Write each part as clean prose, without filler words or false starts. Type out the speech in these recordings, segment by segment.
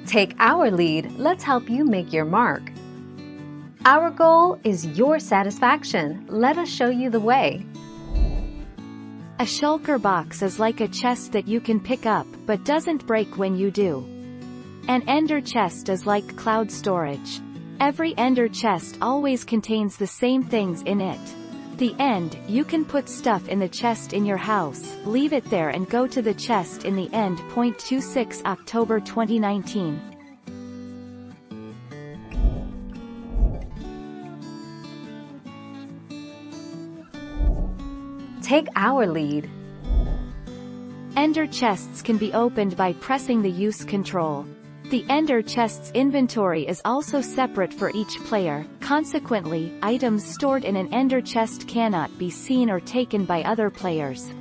Take our lead, let's help you make your mark. Our goal is your satisfaction. Let us show you the way. A shulker box is like a chest that you can pick up, but doesn't break when you do. An ender chest is like cloud storage. Every ender chest always contains the same things in it. The end, you can put stuff in the chest in your house, leave it there and go to the chest in the end. 26 October 2019. Take our lead. Ender chests can be opened by pressing the use control. The ender chest's inventory is also separate for each player, consequently, items stored in an ender chest cannot be seen or taken by other players.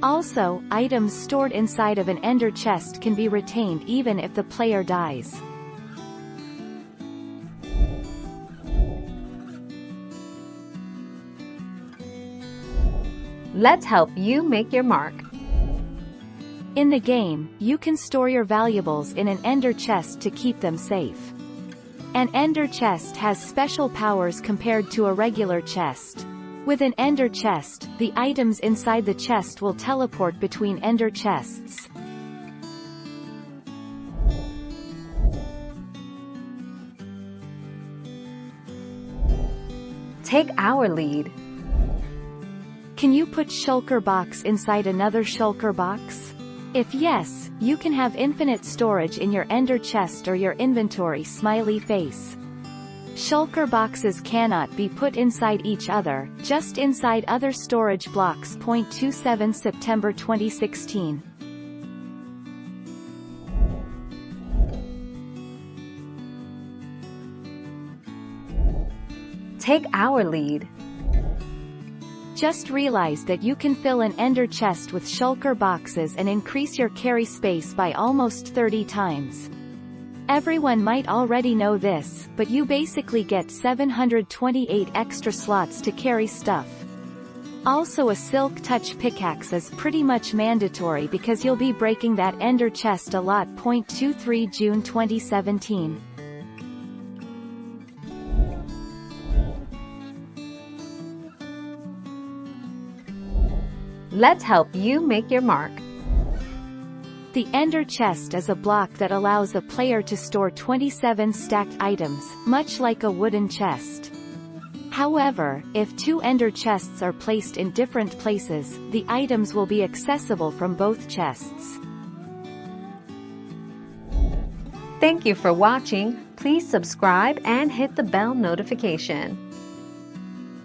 Also, items stored inside of an ender chest can be retained even if the player dies. Let's help you make your mark. In the game, you can store your valuables in an ender chest to keep them safe. An ender chest has special powers compared to a regular chest. With an ender chest, the items inside the chest will teleport between ender chests. Take our lead. Can you put shulker box inside another shulker box? If yes, you can have infinite storage in your ender chest or your inventory. Smiley face. Shulker boxes cannot be put inside each other, just inside other storage blocks. 27 September 2016. Take our lead. Just realized that you can fill an ender chest with shulker boxes and increase your carry space by almost 30 times. Everyone might already know this, but you basically get 728 extra slots to carry stuff. Also, a silk touch pickaxe is pretty much mandatory because you'll be breaking that ender chest a lot. 23 June 2017. Let's help you make your mark. The ender chest is a block that allows a player to store 27 stacked items, much like a wooden chest. However, if two ender chests are placed in different places, the items will be accessible from both chests. Thank you for watching. Please subscribe and hit the bell notification.